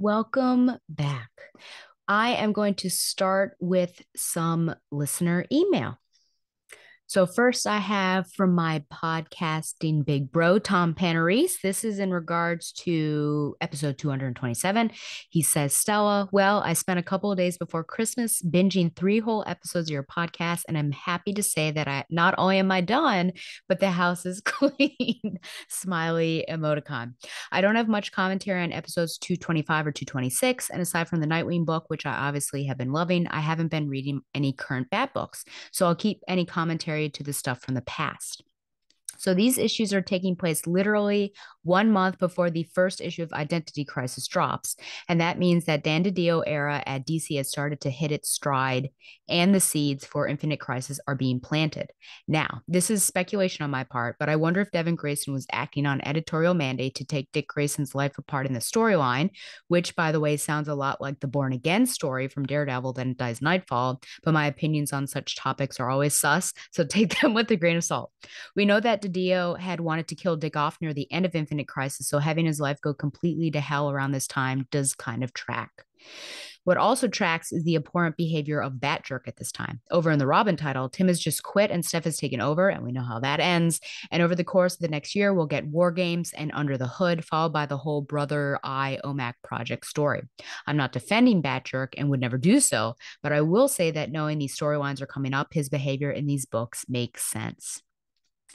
Welcome back. I am going to start with some listener email. So, first, I have from my podcasting big bro, Tom Panarese. This is in regards to episode 227. He says, Stella, well, I spent a couple of days before Christmas binging three whole episodes of your podcast, and I'm happy to say that I not only am I done, but the house is clean. Smiley emoticon. I don't have much commentary on episodes 225 or 226. And aside from the Nightwing book, which I obviously have been loving, I haven't been reading any current Bat books. So I'll keep any commentary to the stuff from the past. So these issues are taking place literally 1 month before the first issue of Identity Crisis drops. And that means that Dan DiDio era at DC has started to hit its stride and the seeds for Infinite Crisis are being planted. Now, this is speculation on my part, but I wonder if Devin Grayson was acting on editorial mandate to take Dick Grayson's life apart in the storyline, which, by the way, sounds a lot like the Born Again story from Daredevil, Then It Dies Nightfall, but my opinions on such topics are always sus, so take them with a grain of salt. We know that DiDio had wanted to kill Dick off near the end of Infinite Crisis, so having his life go completely to hell around this time does kind of track. What also tracks is the abhorrent behavior of Batgirl at this time. Over in the Robin title, Tim has just quit and Steph has taken over, and we know how that ends. And over the course of the next year, we'll get War Games and Under the Hood, followed by the whole Brother Eye OMAC project story. I'm not defending Batgirl and would never do so, but I will say that knowing these storylines are coming up, his behavior in these books makes sense.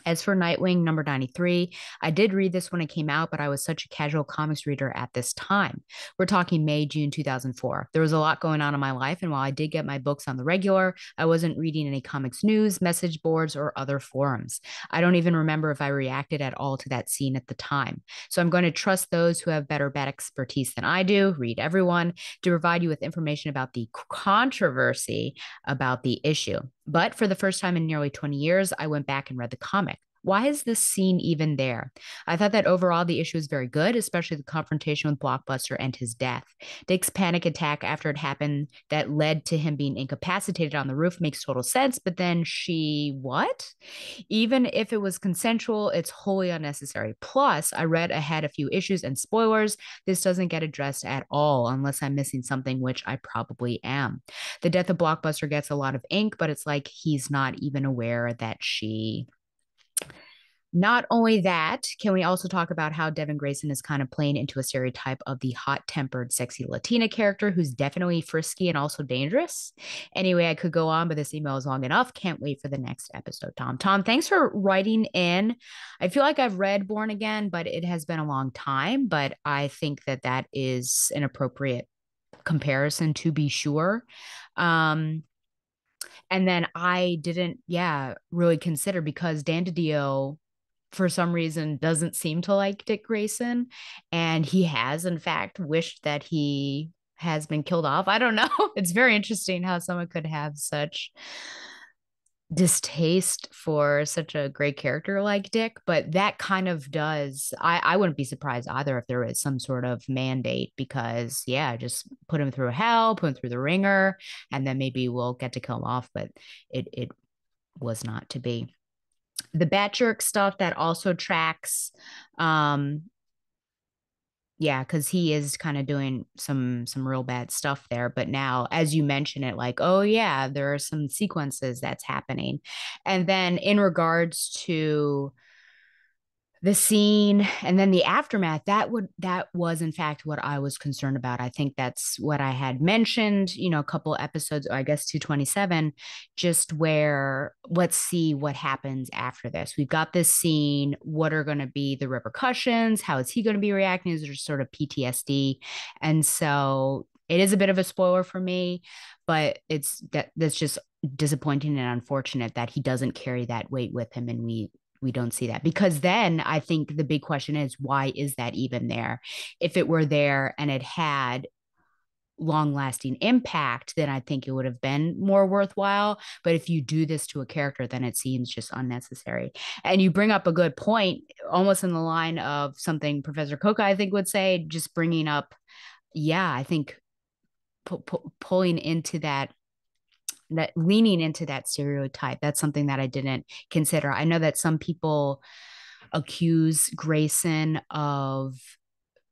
As for Nightwing number 93, I did read this when it came out, but I was such a casual comics reader at this time. We're talking May, June 2004. There was a lot going on in my life, and while I did get my books on the regular, I wasn't reading any comics news, message boards, or other forums. I don't even remember if I reacted at all to that scene at the time. So I'm going to trust those who have better bat expertise than I do, read everyone, to provide you with information about the controversy about the issue. But for the first time in nearly 20 years, I went back and read the comic. Why is this scene even there? I thought that overall the issue was very good, especially the confrontation with Blockbuster and his death. Dick's panic attack after it happened that led to him being incapacitated on the roof makes total sense, but then what? Even if it was consensual, it's wholly unnecessary. Plus, I read ahead a few issues and spoilers. This doesn't get addressed at all unless I'm missing something, which I probably am. The death of Blockbuster gets a lot of ink, but it's like he's not even aware that she. Not only that, can we also talk about how Devin Grayson is kind of playing into a stereotype of the hot tempered, sexy Latina character who's definitely frisky and also dangerous? Anyway, I could go on, but this email is long enough. Can't wait for the next episode, Tom. Tom, thanks for writing in. I feel like I've read Born Again, but it has been a long time. But I think that that is an appropriate comparison to be sure. Um, and then I didn't, yeah, really consider because Dan DiDio for some reason doesn't seem to like Dick Grayson. And he has, in fact, wished that he has been killed off. I don't know. It's very interesting how someone could have such distaste for such a great character like Dick, but that kind of does. I wouldn't be surprised either if there was some sort of mandate because, yeah, just put him through hell, put him through the ringer, and then maybe we'll get to kill him off. But it was not to be. The Batjerk stuff that also tracks, um, yeah, because he is kind of doing some real bad stuff there. But now, as you mention it, like, oh yeah, there are some sequences that's happening. And then in regards to the scene and then the aftermath, that was in fact what I was concerned about. I think that's what I had mentioned, a couple episodes, I guess 227, just where let's see what happens after this. We've got this scene. What are going to be the repercussions? How is he going to be reacting? Is there sort of PTSD? And so it is a bit of a spoiler for me, but that's just disappointing and unfortunate that he doesn't carry that weight with him, and we don't see that, because then I think the big question is, why is that even there? If it were there and it had long lasting impact, then I think it would have been more worthwhile. But if you do this to a character, then it seems just unnecessary. And you bring up a good point, almost in the line of something Professor Coca, I think, would say, just bringing up, yeah, I think pulling into that leaning into that stereotype. That's something that I didn't consider. I know that some people accuse Grayson of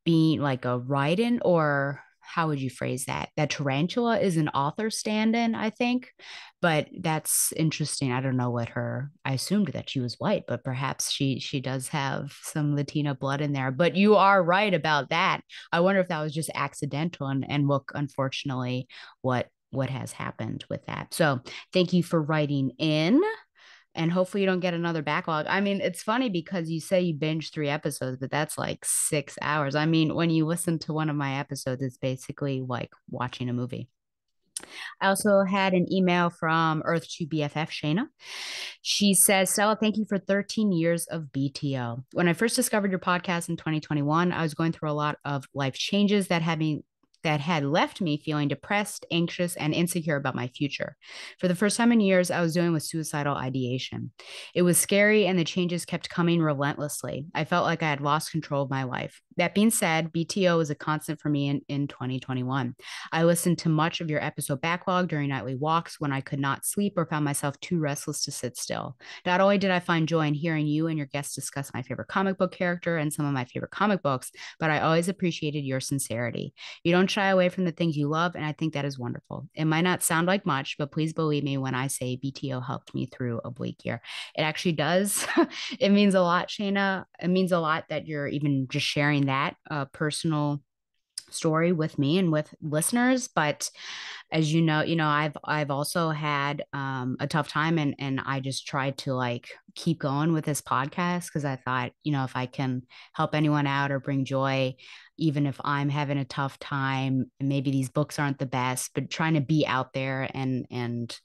being like a write-in, or how would you phrase that? That Tarantula is an author stand-in, I think. But that's interesting. I don't know what her, I assumed that she was white, but perhaps she does have some Latina blood in there. But you are right about that. I wonder if that was just accidental, and look, unfortunately, what has happened with that. So thank you for writing in, and hopefully you don't get another backlog. I mean, it's funny because you say you binge 3 episodes, but that's like 6 hours. I mean, when you listen to one of my episodes, it's basically like watching a movie. I also had an email from Earth to BFF Shayna. She says, Stella, thank you for 13 years of BTO. When I first discovered your podcast in 2021, I was going through a lot of life changes that had left me feeling depressed, anxious, and insecure about my future. For the first time in years, I was dealing with suicidal ideation. It was scary, and the changes kept coming relentlessly. I felt like I had lost control of my life. That being said, BTO was a constant for me in 2021. I listened to much of your episode backlog during nightly walks when I could not sleep or found myself too restless to sit still. Not only did I find joy in hearing you and your guests discuss my favorite comic book character and some of my favorite comic books, but I always appreciated your sincerity. You don't shy away from the things you love, and I think that is wonderful. It might not sound like much, but please believe me when I say BTO helped me through a bleak year. It actually does. It means a lot, Shayna. It means a lot that you're even just sharing that personal story with me and with listeners. But as I've also had a tough time, and I just tried to like keep going with this podcast because I thought, if I can help anyone out or bring joy, even if I'm having a tough time, and maybe these books aren't the best, but trying to be out there and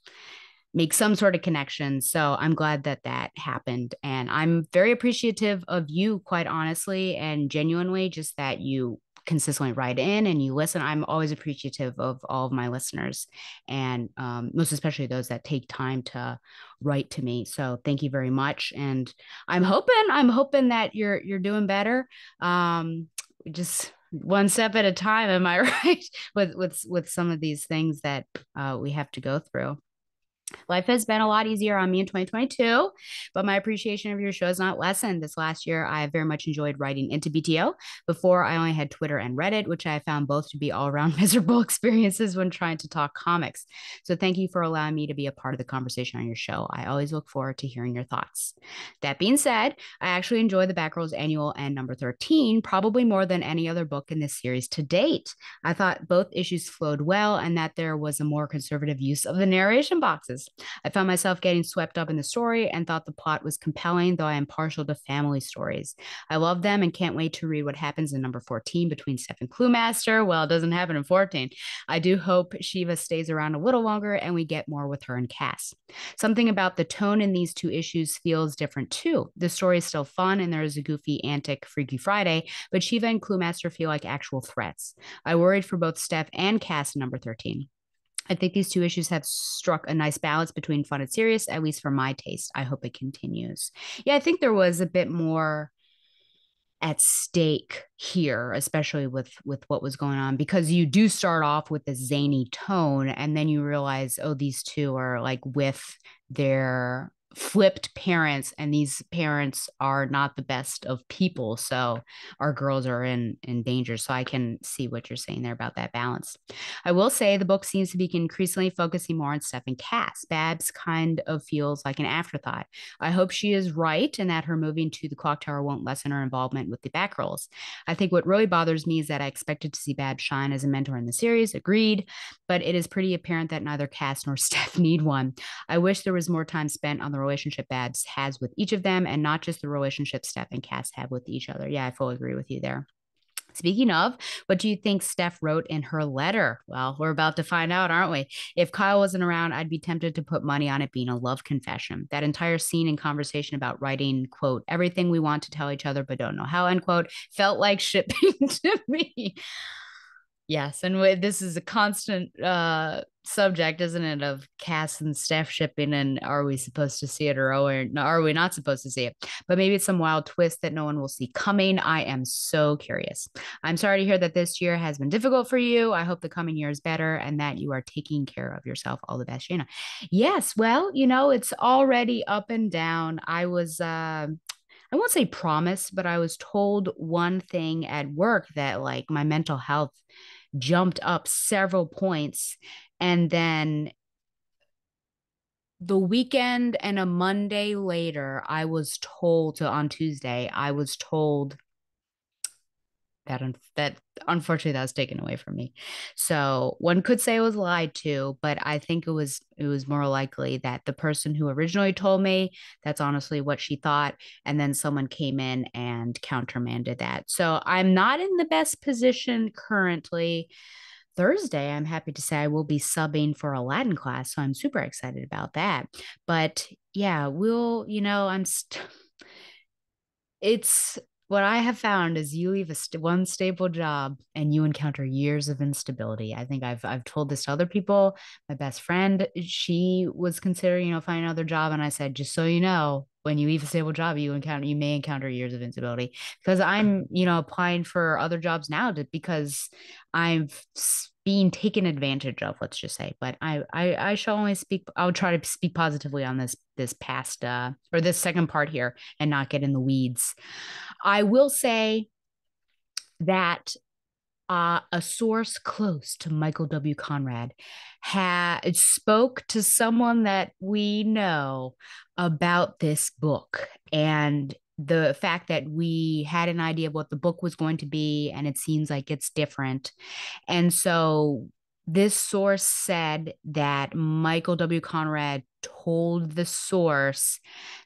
make some sort of connection. So I'm glad that that happened. And I'm very appreciative of you, quite honestly, and genuinely, just that you consistently write in and you listen. I'm always appreciative of all of my listeners, and most especially those that take time to write to me. So thank you very much. And I'm hoping that you're doing better. Just one step at a time. Am I right? With some of these things that we have to go through. Life has been a lot easier on me in 2022, but my appreciation of your show has not lessened. This last year, I have very much enjoyed writing into BTO. Before, I only had Twitter and Reddit, which I found both to be all around miserable experiences when trying to talk comics. So, thank you for allowing me to be a part of the conversation on your show. I always look forward to hearing your thoughts. That being said, I actually enjoy the Batgirl's annual and number 13, probably more than any other book in this series to date. I thought both issues flowed well and that there was a more conservative use of the narration boxes. I found myself getting swept up in the story and thought the plot was compelling, though I am partial to family stories. I love them and can't wait to read what happens in number 14 between Steph and Cluemaster. Well, it doesn't happen in 14. I do hope Shiva stays around a little longer and we get more with her and Cass. Something about the tone in these two issues feels different too. The story is still fun and there is a goofy, antic Freaky Friday, but Shiva and Cluemaster feel like actual threats. I worried for both Steph and Cass in number 13. I think these two issues have struck a nice balance between fun and serious, at least for my taste. I hope it continues. Yeah, I think there was a bit more at stake here, especially with what was going on, because you do start off with a zany tone and then you realize, oh, these two are like with their flipped parents, and these parents are not the best of people, so our girls are in danger. So I can see what you're saying there about that balance. I will say the book seems to be increasingly focusing more on Steph and Cass. Babs kind of feels like an afterthought. I hope she is right and that her moving to the clock tower won't lessen her involvement with the Batgirls. I think what really bothers me is that I expected to see Babs shine as a mentor in the series, agreed, but it is pretty apparent that neither Cass nor Steph need one. I wish there was more time spent on the relationship Babs has with each of them and not just the relationship Steph and Cass have with each other. Yeah, I fully agree with you there. Speaking of, what do you think Steph wrote in her letter? Well, we're about to find out, aren't we? If Kyle wasn't around, I'd be tempted to put money on it being a love confession. That entire scene and conversation about writing, quote, everything we want to tell each other but don't know how, end quote, felt like shipping to me. Yes, and this is a constant subject, isn't it, of Cass and Steph shipping, and are we supposed to see it or are we not supposed to see it? But maybe it's some wild twist that no one will see coming. I am so curious. I'm sorry to hear that this year has been difficult for you. I hope the coming year is better and that you are taking care of yourself. All the best, Shayna. Yes, well, it's already up and down. I won't say promise, but I was told one thing at work that like my mental health jumped up several points. And then the weekend and a Monday later, I was told to on Tuesday, I was told that unfortunately that was taken away from me. So one could say it was lied to, but I think it was more likely that the person who originally told me, that's honestly what she thought, and then someone came in and countermanded that. So I'm not in the best position currently. Thursday, I'm happy to say I will be subbing for a Latin class, so I'm super excited about that. But yeah, it's what I have found is you leave one stable job and you encounter years of instability. I think I've told this to other people. My best friend, she was considering, finding another job, and I said, just so you know, when you leave a stable job, you may encounter years of instability. Because I'm, applying for other jobs now because I'm being taken advantage of, let's just say. But I shall only speak. I'll try to speak positively on this past or this second part here and not get in the weeds. I will say that a source close to Michael W. Conrad spoke to someone that we know about this book and the fact that we had an idea of what the book was going to be, and it seems like it's different. And so this source said that Michael W. Conrad told the source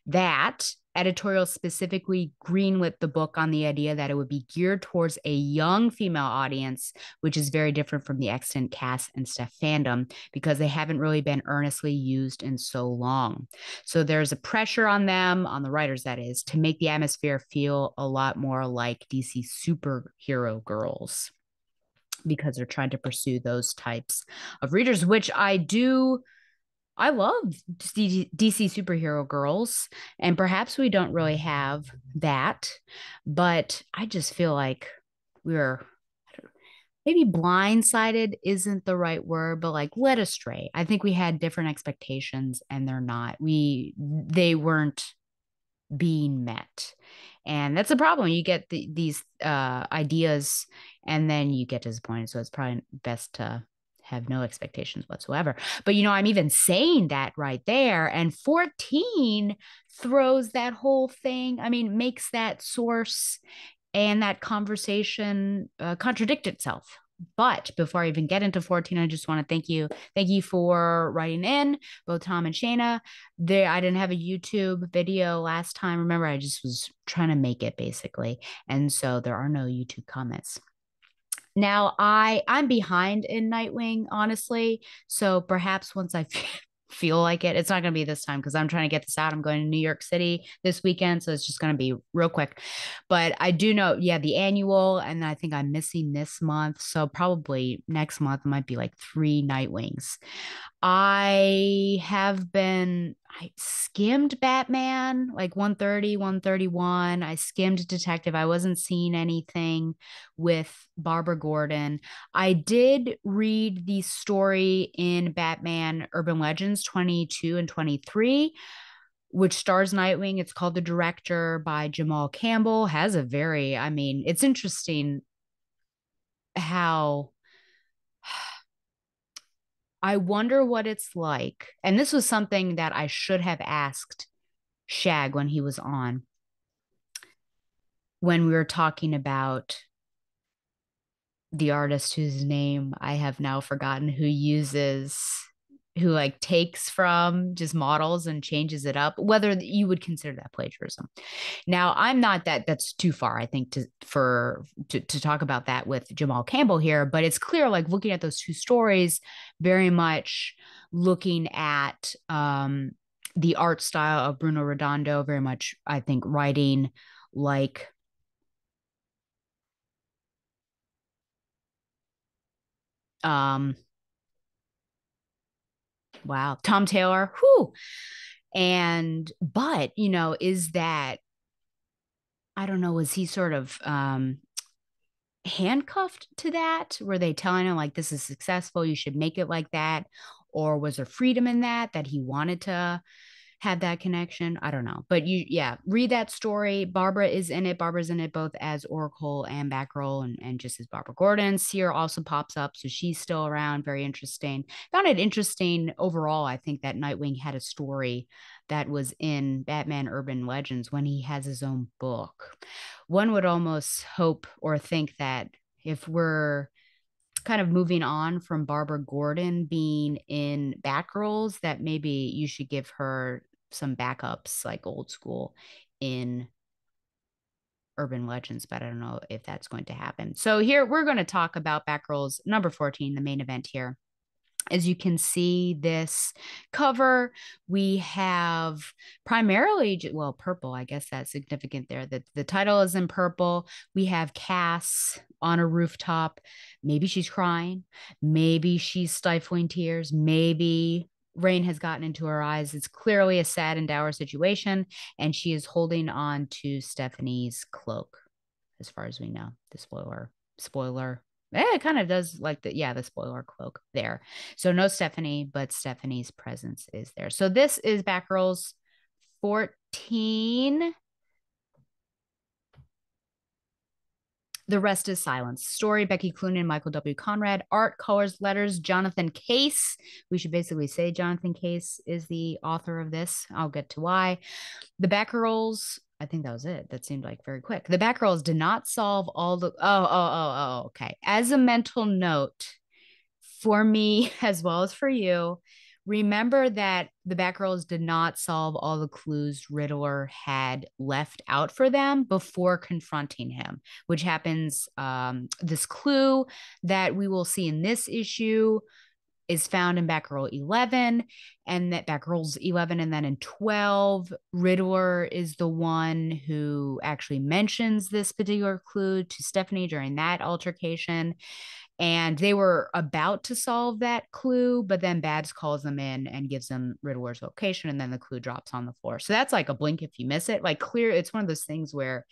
that editorial specifically greenlit the book on the idea that it would be geared towards a young female audience, which is very different from the extant Cass and Steph fandom because they haven't really been earnestly used in so long. So there's a pressure on them, on the writers that is, to make the atmosphere feel a lot more like DC superhero girls because they're trying to pursue those types of readers, which I do. I love DC superhero girls, and perhaps we don't really have that, but I just feel like we're maybe blindsided isn't the right word, but like led astray. I think we had different expectations and they weren't being met. And that's a problem. You get these ideas and then you get disappointed. So it's probably best to have no expectations whatsoever. But I'm even saying that right there. And 14 throws that whole thing, I mean, makes that source and that conversation contradict itself. But before I even get into 14, I just want to thank you. Thank you for writing in, both Tom and Shayna. I didn't have a YouTube video last time. Remember, I just was trying to make it basically. And so there are no YouTube comments. Now I'm behind in Nightwing, honestly. So perhaps once I feel like it, it's not going to be this time because I'm trying to get this out. I'm going to New York City this weekend, so it's just going to be real quick. But I do know, yeah, the annual, and I think I'm missing this month, so probably next month might be like 3 Nightwings. I skimmed Batman like 130, 131. I skimmed Detective. I wasn't seeing anything with Barbara Gordon. I did read the story in Batman Urban Legends 22 and 23, which stars Nightwing. It's called The Director by Jamal Campbell. I mean, it's interesting how I wonder what it's like. And this was something that I should have asked Shag when he was on, when we were talking about the artist whose name I have now forgotten, who like takes from just models and changes it up, whether you would consider that plagiarism. Now, I'm not that's too far, I think, to talk about that with Jamal Campbell here, but it's clear, like looking at those two stories, very much looking at the art style of Bruno Redondo, very much, I think, writing like um wow, Tom Taylor, whoo. And but is that, I don't know, was he sort of handcuffed to that? Were they telling him like this is successful, you should make it like that? Or was there freedom in that he wanted to had that connection. I don't know. But yeah, read that story. Barbara is in it. Barbara's in it both as Oracle and Batgirl and just as Barbara Gordon. Sierra also pops up. So she's still around. Very interesting. Found it interesting overall. I think that Nightwing had a story that was in Batman Urban Legends when he has his own book. One would almost hope or think that if we're kind of moving on from Barbara Gordon being in Batgirls, that maybe you should give her some backups like old school in Urban Legends, but I don't know if that's going to happen. So here we're going to talk about Batgirls number 14, the main event here. As you can see, this cover, we have primarily, well, purple. I guess that's significant there. The title is in purple. We have Cass on a rooftop. Maybe she's crying. Maybe she's stifling tears. Maybe rain has gotten into her eyes. It's clearly a sad and dour situation, and she is holding on to Stephanie's cloak, as far as we know. The spoiler. It kind of does like the spoiler cloak there. So no Stephanie, but Stephanie's presence is there. So this is Batgirls 14. The rest is silence. Story, Becky Cloonan, Michael W. Conrad. Art, colors, letters, Jonathan Case. We should basically say Jonathan Case is the author of this. I'll get to why. The Batgirls, I think that was it. That seemed like very quick. The Batgirls did not solve all the. Okay. As a mental note for me, as well as for you, remember that the Batgirls did not solve all the clues Riddler had left out for them before confronting him, which happens. This clue that we will see in this issue is found in Batgirl 11, and that Batgirl's 11, and then in 12, Riddler is the one who actually mentions this particular clue to Stephanie during that altercation. And they were about to solve that clue, but then Babs calls them in and gives them Riddler's location, and then the clue drops on the floor. So that's like a blink if you miss it. Like clear, it's one of those things where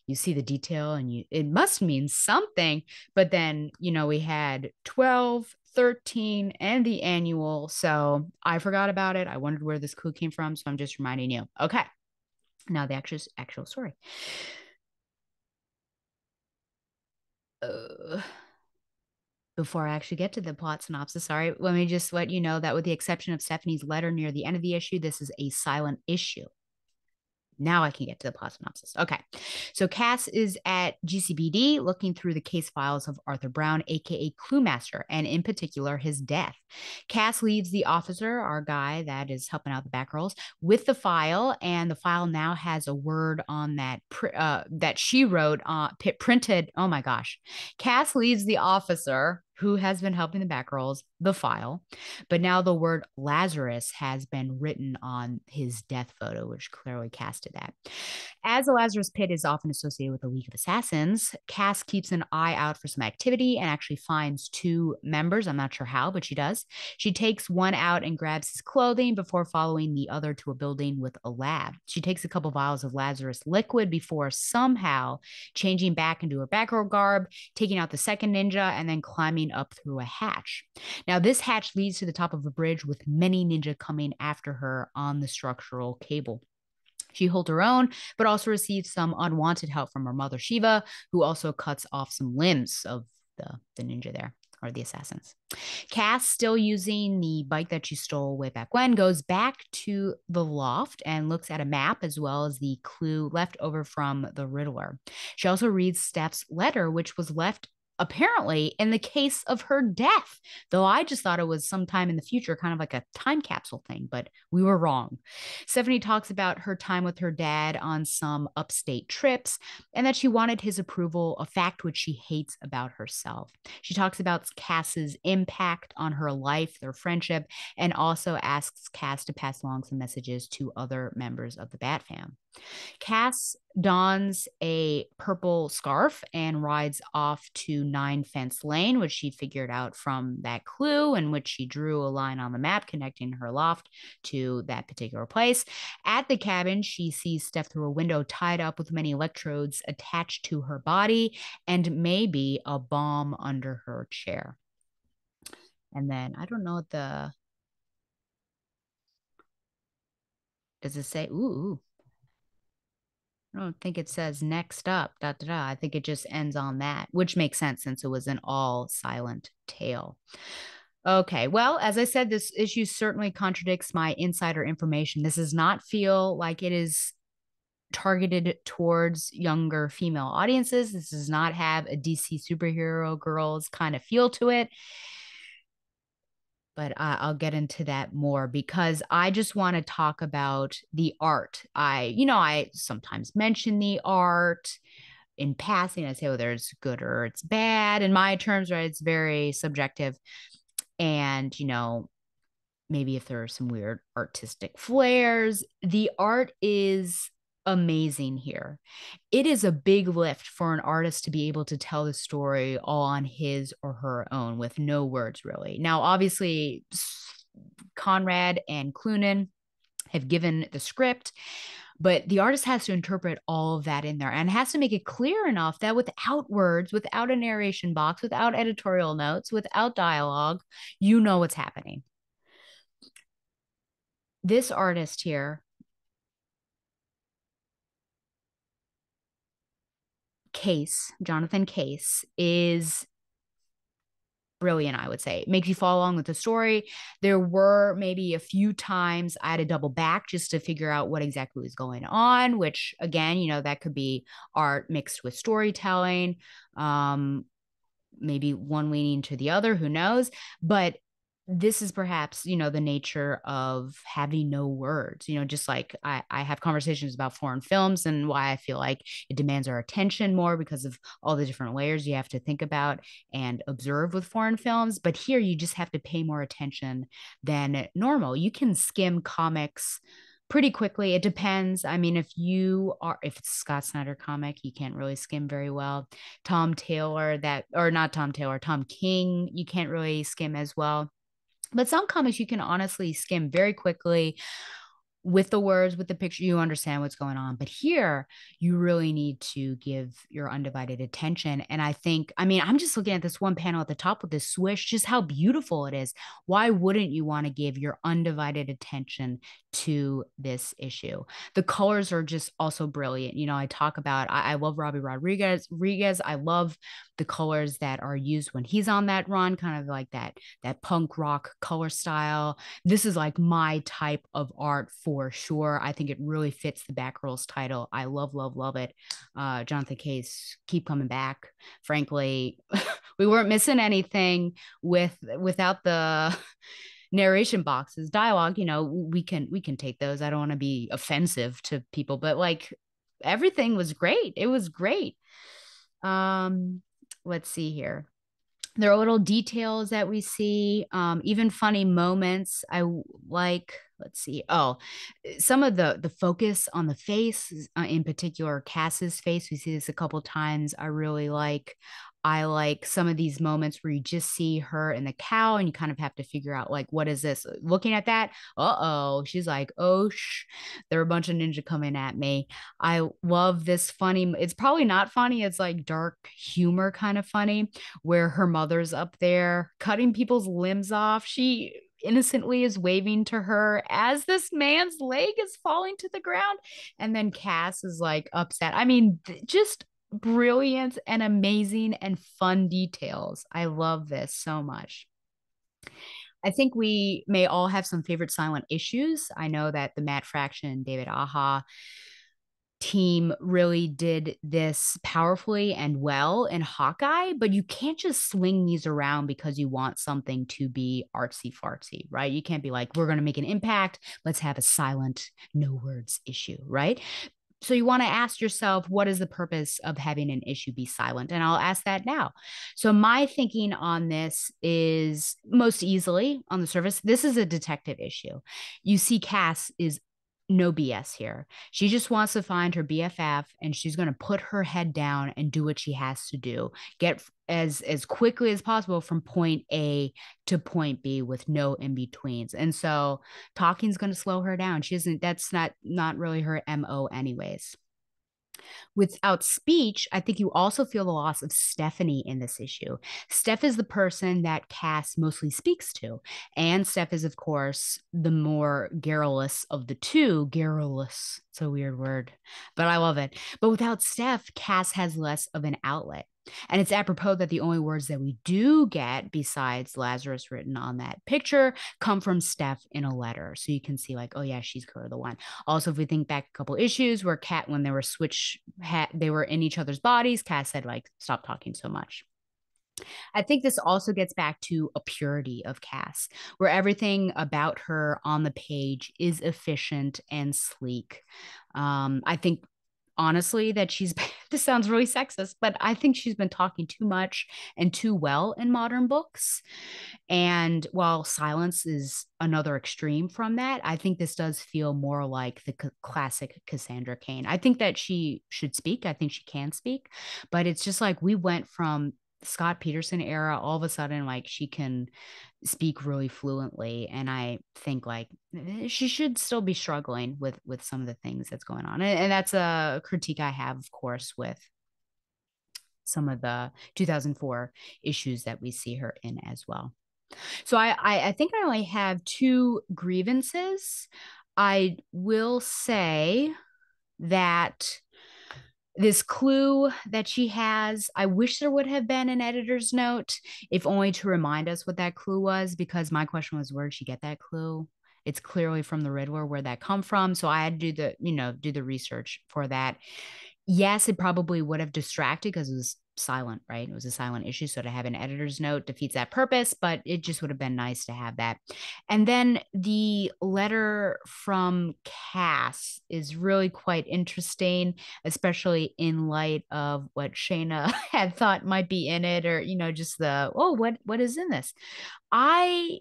you see the detail and it must mean something. But then, we had 12, 13, and the annual. So I forgot about it. I wondered where this clue came from. So I'm just reminding you. Okay. Now the actual story. Before I actually get to the plot synopsis, sorry, let me just let you know that with the exception of Stephanie's letter near the end of the issue, this is a silent issue. Now I can get to the plot synopsis. Okay. So Cass is at GCPD looking through the case files of Arthur Brown, aka Clue Master, and in particular his death. Cass leaves the officer, our guy that is helping out the Batgirls, with the file, and the file now has a word on that that she wrote printed. Oh my gosh. Cass leaves the officer who has been helping the Batgirls the file, but now the word Lazarus has been written on his death photo, which clearly casted that. As the Lazarus Pit is often associated with the League of Assassins, Cass keeps an eye out for some activity and actually finds two members. I'm not sure how, but she does. She takes one out and grabs his clothing before following the other to a building with a lab. She takes a couple vials of Lazarus liquid before somehow changing back into her Batgirl garb, taking out the second ninja, and then climbing up through a hatch. Now, this hatch leads to the top of a bridge with many ninja coming after her on the structural cable. She holds her own, but also receives some unwanted help from her mother, Shiva, who also cuts off some limbs of the ninja there, or the assassins. Cass, still using the bike that she stole way back when, goes back to the loft and looks at a map as well as the clue left over from the Riddler. She also reads Steph's letter, which was left apparently in the case of her death, though I just thought it was sometime in the future, kind of like a time capsule thing, but we were wrong. Stephanie talks about her time with her dad on some upstate trips and that she wanted his approval, a fact which she hates about herself. She talks about Cass's impact on her life, their friendship, and also asks Cass to pass along some messages to other members of the Bat fam. Cass dons a purple scarf and rides off to 9 Fence Lane, which she figured out from that clue, in which she drew a line on the map connecting her loft to that particular place. At the cabin, she sees Steph through a window tied up with many electrodes attached to her body and maybe a bomb under her chair. And then I don't know what Does it say, ooh, I don't think it says next up, da da da. I think it just ends on that, which makes sense since it was an all silent tale. Okay, well, as I said, this issue certainly contradicts my insider information. This does not feel like it is targeted towards younger female audiences. This does not have a DC superhero girls kind of feel to it. But I'll get into that more because I just want to talk about the art. I sometimes mention the art in passing. I say, whether it's good or it's bad. In my terms, right, it's very subjective. And, maybe if there are some weird artistic flares, the art is amazing here. It is a big lift for an artist to be able to tell the story all on his or her own with no words, really. Now, obviously, Conrad and Clunan have given the script, but the artist has to interpret all of that in there and has to make it clear enough that without words, without a narration box, without editorial notes, without dialogue, you know what's happening. This artist here, Jonathan Case, is brilliant, I would say. It makes you follow along with the story. There were maybe a few times I had to double back just to figure out what exactly was going on, which again, that could be art mixed with storytelling. Maybe one leaning to the other, who knows? But this is perhaps, the nature of having no words, just like I have conversations about foreign films and why I feel like it demands our attention more because of all the different layers you have to think about and observe with foreign films. But here you just have to pay more attention than normal. You can skim comics pretty quickly. It depends. I mean, if it's Scott Snyder comic, you can't really skim very well. Tom King, you can't really skim as well. But some comics you can honestly skim very quickly with the words, with the picture, you understand what's going on. But here, you really need to give your undivided attention. And I'm just looking at this one panel at the top with this swish, just how beautiful it is. Why wouldn't you want to give your undivided attention to this issue? The colors are just also brilliant. I love Robbie Rodriguez. I love the colors that are used when he's on that run, kind of like that punk rock color style. This is like my type of art for sure. I think it really fits the Batgirl's title. I love, love, love it. Jonathan Case, keep coming back. Frankly, we weren't missing anything without the narration boxes, dialogue. We can take those. I don't want to be offensive to people, but like everything was great. It was great. Let's see here. There are little details that we see, even funny moments. I like, let's see. Oh, some of the focus on the face, in particular, Cass's face. We see this a couple times. I like some of these moments where you just see her and the cow, and you kind of have to figure out, like, what is this? Looking at that, she's like, there are a bunch of ninja coming at me. I love this funny. It's probably not funny. It's like dark humor, kind of funny, where her mother's up there cutting people's limbs off. She innocently is waving to her as this man's leg is falling to the ground. And then Cass is like upset. I mean, just brilliant and amazing and fun details. I love this so much. I think we may all have some favorite silent issues. I know that the Matt Fraction, David Aja team really did this powerfully and well in Hawkeye, but you can't just sling these around because you want something to be artsy fartsy, right? You can't be like, we're going to make an impact. Let's have a silent, no words issue, right? So you want to ask yourself, what is the purpose of having an issue be silent? And I'll ask that now. So my thinking on this is most easily on the surface, this is a detective issue. You see Cass is no BS here. She just wants to find her BFF and she's going to put her head down and do what she has to do. Get as quickly as possible from point A to point B with no in-betweens. And so talking's going to slow her down. She isn't, that's not really her MO anyways. Without speech, I think you also feel the loss of Stephanie in this issue. Steph is the person that Cass mostly speaks to. And Steph is, of course, the more garrulous of the two. Garrulous. It's a weird word, but I love it. But without Steph, Cass has less of an outlet. And it's apropos that the only words that we do get, besides Lazarus written on that picture, come from Steph in a letter. So you can see, like, oh, yeah, she's clearly the one. Also, if we think back a couple issues where Cat, when they were they were in each other's bodies, Cat said, like, stop talking so much. I think this also gets back to a purity of Cass, where everything about her on the page is efficient and sleek. I think honestly that she's this sounds really sexist, but I think she's been talking too much and too well in modern books. And while silence is another extreme from that, I think this does feel more like the classic Cassandra Cain. I think that she should speak. I think she can speak, but it's just like we went from Scott Peterson era, all of a sudden, like she can speak really fluently, and I think like she should still be struggling with some of the things that's going on, and that's a critique I have, of course, with some of the 2004 issues that we see her in as well. So I think I only have two grievances. I will say that this clue that she has, I wish there would have been an editor's note, if only to remind us what that clue was, because my question was, where did she get that clue? It's clearly from the Riddler, where that come from. So I had to do the research for that. Yes, it probably would have distracted because it was silent, right? It was a silent issue. So to have an editor's note defeats that purpose, but it just would have been nice to have that. And then the letter from Cass is really quite interesting, especially in light of what Shayna had thought might be in it, or, just what is in this? I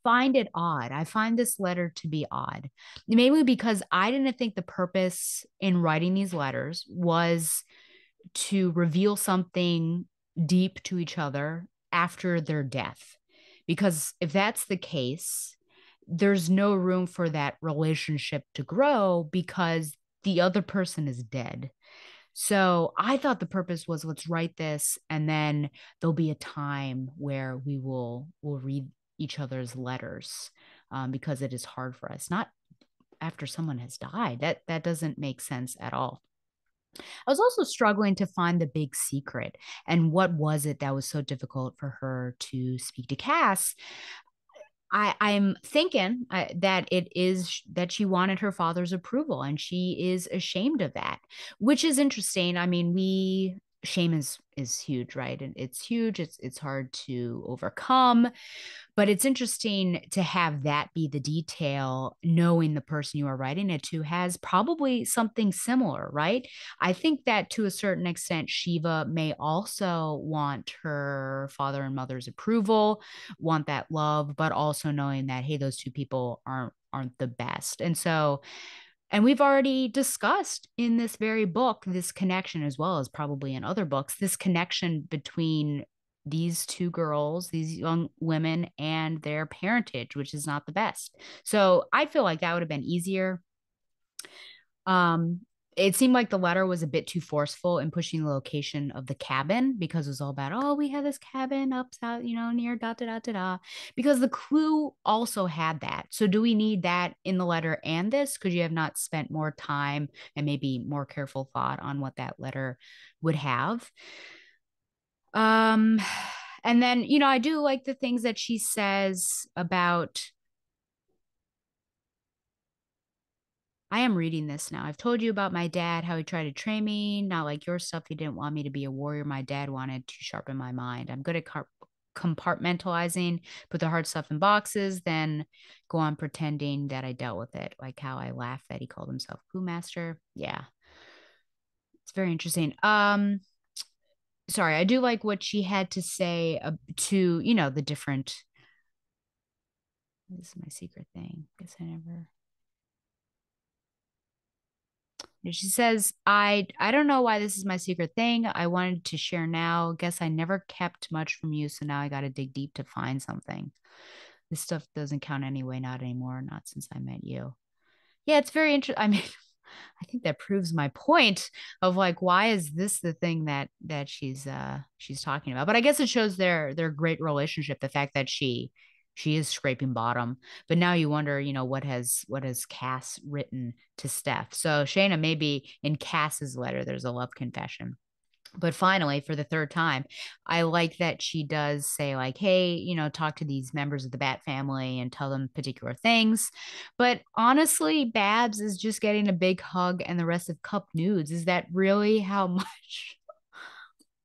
find it odd. I find this letter to be odd, mainly because I didn't think the purpose in writing these letters was to reveal something deep to each other after their death. Because if that's the case, there's no room for that relationship to grow because the other person is dead. So I thought the purpose was, let's write this, and then there'll be a time where we'll read each other's letters, because it is hard for us, not after someone has died. That doesn't make sense at all. I was also struggling to find the big secret, and what was it that was so difficult for her to speak to Cass. I'm thinking that it is that she wanted her father's approval, and she is ashamed of that, which is interesting. I mean, shame is huge, right? And it's huge. It's hard to overcome. But it's interesting to have that be the detail, knowing the person you are writing it to has probably something similar, right? I think that to a certain extent, Shiva may also want her father and mother's approval, want that love, but also knowing that, hey, those two people aren't the best. And we've already discussed in this very book this connection, as well as probably in other books, this connection between these two girls, these young women, and their parentage, which is not the best. So I feel like that would have been easier. Um, it seemed like the letter was a bit too forceful in pushing the location of the cabin, because it was all about, oh, we have this cabin up south, near da da da da da. Because the clue also had that. So do we need that in the letter and this? Could you have not spent more time and maybe more careful thought on what that letter would have? Um, and then, I do like the things that she says about, I am reading this now. I've told you about my dad, how he tried to train me, not like your stuff. He didn't want me to be a warrior. My dad wanted to sharpen my mind. I'm good at compartmentalizing, put the hard stuff in boxes, then go on pretending that I dealt with it. Like how I laughed that he called himself Pooh Master. Yeah, it's very interesting. Sorry, I do like what she had to say to, the different. This is my secret thing. Guess I never. She says, I don't know why this is my secret thing. I wanted to share now. Guess I never kept much from you, so now I got to dig deep to find something. This stuff doesn't count anyway, not anymore, not since I met you. Yeah, it's very interesting. I mean, I think that proves my point of like why is this the thing that she's talking about. But I guess it shows their great relationship, the fact that she is scraping bottom. But now you wonder, what has Cass written to Steph? So Shayna, maybe in Cass's letter there's a love confession. But finally, for the third time, I like that she does say, like, hey, talk to these members of the Bat family and tell them particular things. But honestly, Babs is just getting a big hug and the rest of Cup Nudes. Is that really how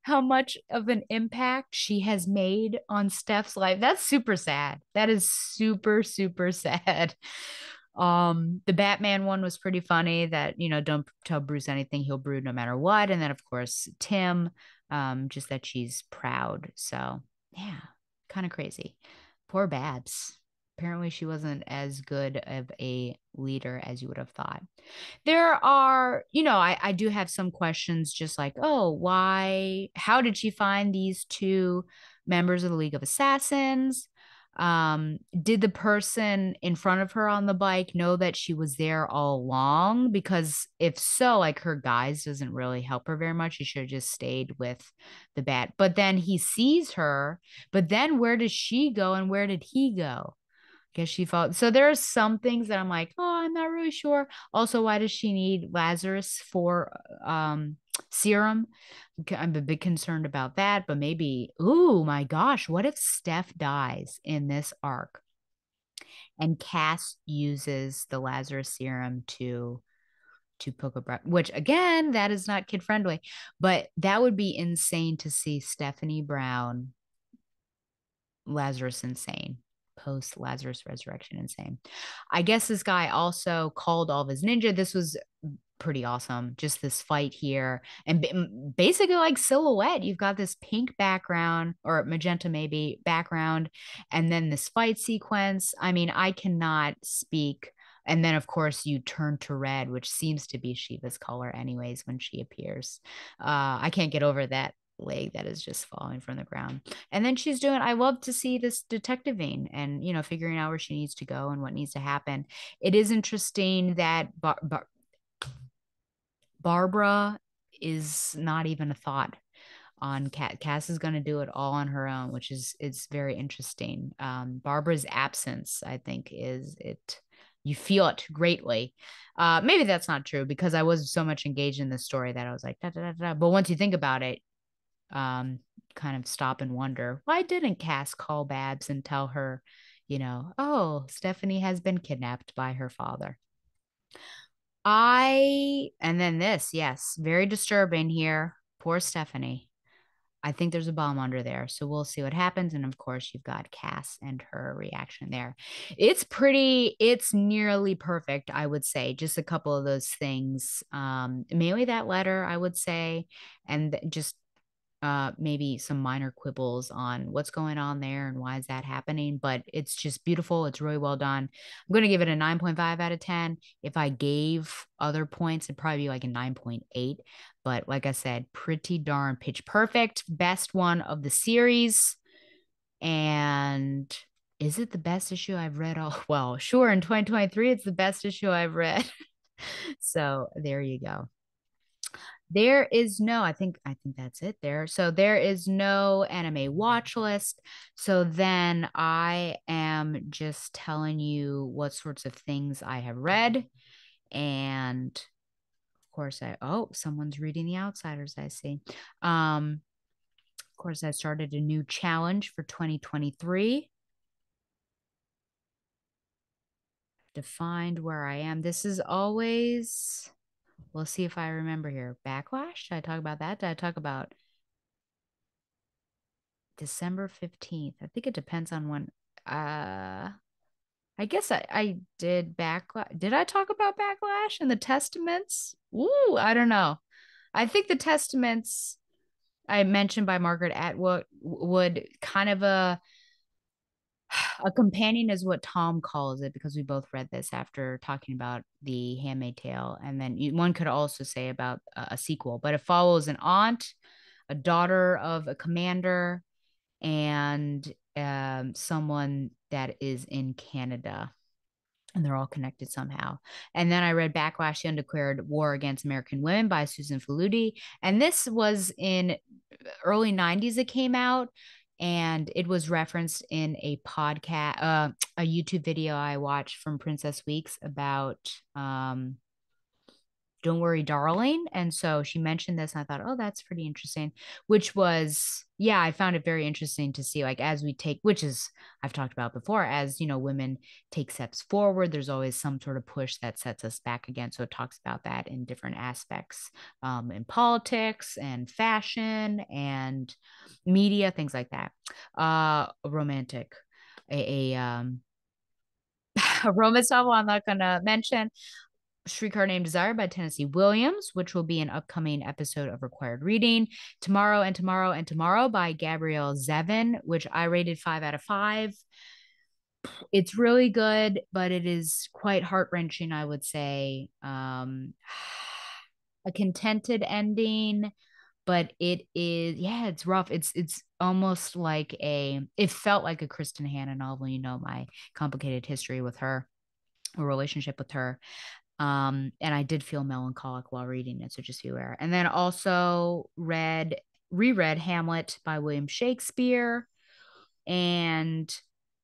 much of an impact she has made on Steph's life? That's super sad. That is super, super sad. The Batman one was pretty funny that, don't tell Bruce anything, he'll brood no matter what. And then of course Tim, just that she's proud. So yeah, kind of crazy. Poor Babs. Apparently she wasn't as good of a leader as you would have thought. There are, I do have some questions just like, oh, how did she find these two members of the League of Assassins? Did the person in front of her on the bike know that she was there all along? Because if so, like her guise doesn't really help her very much. She should have just stayed with the bat. But then he sees her, but then where does she go and where did he go? Guess she felt so. There are some things that I'm like, oh, I'm not really sure. Also, why does she need Lazarus for serum? I'm a bit concerned about that, but maybe, oh my gosh, what if Steph dies in this arc and Cass uses the Lazarus serum to poke a breath, which again, that is not kid friendly, but that would be insane to see Stephanie Brown Lazarus insane, post Lazarus resurrection insane. I guess this guy also called all of his ninja. This was pretty awesome. Just this fight here, and basically like silhouette. You've got this pink background or magenta maybe background, and then this fight sequence. I mean, I cannot speak. And then, of course, you turn to red, which seems to be Shiva's color, anyways, when she appears. I can't get over that leg that is just falling from the ground. And then she's doing, I love to see this detective vein and, figuring out where she needs to go and what needs to happen. It is interesting that Barbara is not even a thought on Cat. Cass is going to do it all on her own, which is it's very interesting. Barbara's absence, I think, is it. You feel it greatly. Maybe that's not true because I was so much engaged in this story that I was like, da, da, da, da. But once you think about it, kind of stop and wonder why didn't Cass call Babs and tell her, oh, Stephanie has been kidnapped by her father. And then this, yes, very disturbing here. Poor Stephanie. I think there's a bomb under there. So we'll see what happens. And of course, you've got Cass and her reaction there. It's nearly perfect, I would say. Just a couple of those things. Mainly that letter, I would say, and just maybe some minor quibbles on what's going on there and why is that happening. But it's just beautiful. It's really well done. I'm going to give it a 9.5 out of 10. If I gave other points, it'd probably be like a 9.8. But like I said, pretty darn pitch perfect. Best one of the series. And is it the best issue I've read all? Well, sure. In 2023, it's the best issue I've read. So there you go. I think that's it there. So there is no anime watch list. So then I am just telling you what sorts of things I have read. And of course someone's reading The Outsiders, I see. Of course, I started a new challenge for 2023 to find where I am. This is always, we'll see if I remember here. Backlash? Did I talk about that? Did I talk about December 15th? I think it depends on when. I guess I did backlash. Did I talk about backlash and the testaments? Ooh, I don't know. I think the testaments I mentioned by Margaret Atwood would kind of a companion is what Tom calls it because we both read this after talking about the Handmaid's Tale, and then one could also say about a sequel, but it follows an aunt, a daughter of a commander, and someone that is in Canada. and they're all connected somehow. And then I read Backlash: The Undeclared War Against American Women by Susan Faludi. And this was in early 90s it came out, and it was referenced in a podcast, a YouTube video I watched from Princess Weeks about Don't Worry, Darling. And so she mentioned this, and I thought, oh, that's pretty interesting, which was, yeah, I found it very interesting to see, like, as we take, which is, I've talked about before, as, women take steps forward, there's always some sort of push that sets us back again. So it talks about that in different aspects, in politics and fashion and media, things like that. Romantic, a romance novel I'm not going to mention, Streetcar Named Desire by Tennessee Williams, which will be an upcoming episode of Required Reading. Tomorrow and Tomorrow and Tomorrow by Gabrielle Zevin, which I rated 5 out of 5. It's really good, but it is quite heart-wrenching, I would say. A contented ending, but it is, yeah, it's rough. It's almost like it felt like a Kristen Hanna novel, my complicated history with her, a relationship with her. And I did feel melancholic while reading it, so just be aware. And then also reread Hamlet by William Shakespeare, and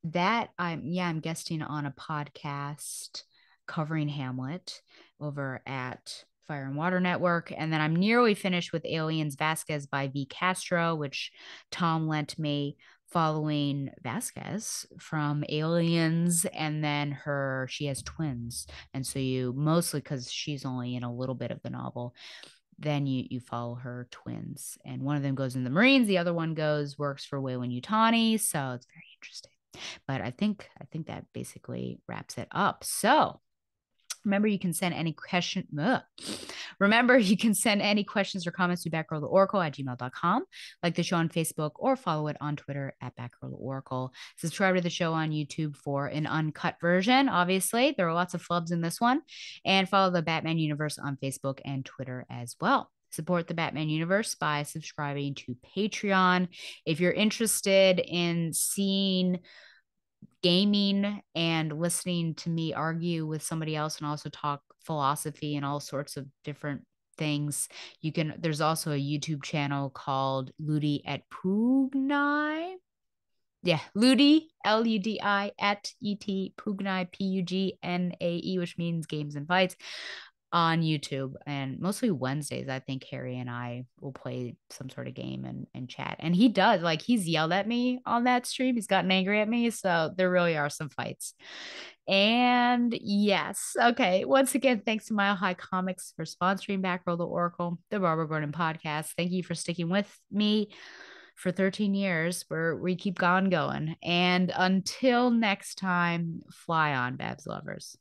that I'm guesting on a podcast covering Hamlet over at Fire and Water Network. And then I'm nearly finished with Aliens Vasquez by V. Castro, which Tom lent me, following Vasquez from Aliens, and then she has twins. And so you mostly, because she's only in a little bit of the novel, then you follow her twins, and one of them goes in the Marines, the other one works for Weyland-Yutani. So it's very interesting. But I think that basically wraps it up. So remember, you can send any question. Remember, you can send any questions or comments to batgirltheoracle@gmail.com. Like the show on Facebook or follow it on Twitter at batgirltheoracle. Subscribe to the show on YouTube for an uncut version. Obviously, there are lots of flubs in this one. And follow the Batman Universe on Facebook and Twitter as well. Support the Batman Universe by subscribing to Patreon. If you're interested in seeing gaming and listening to me argue with somebody else and also talk philosophy and all sorts of different things, there's also a YouTube channel called Ludi at Pugnai. Yeah, Ludi, Ludi at Et Pugnai, Pugnae, which means games and fights, on YouTube. And mostly Wednesdays, I think Harry and I will play some sort of game and chat. And he does, like, he's yelled at me on that stream. He's gotten angry at me. So there really are some fights. And yes, okay. Once again, thanks to Mile High Comics for sponsoring Batgirl the Oracle, the Barbara Gordon podcast. Thank you for sticking with me for 13 years, where we keep going. And until next time, fly on, Babs lovers.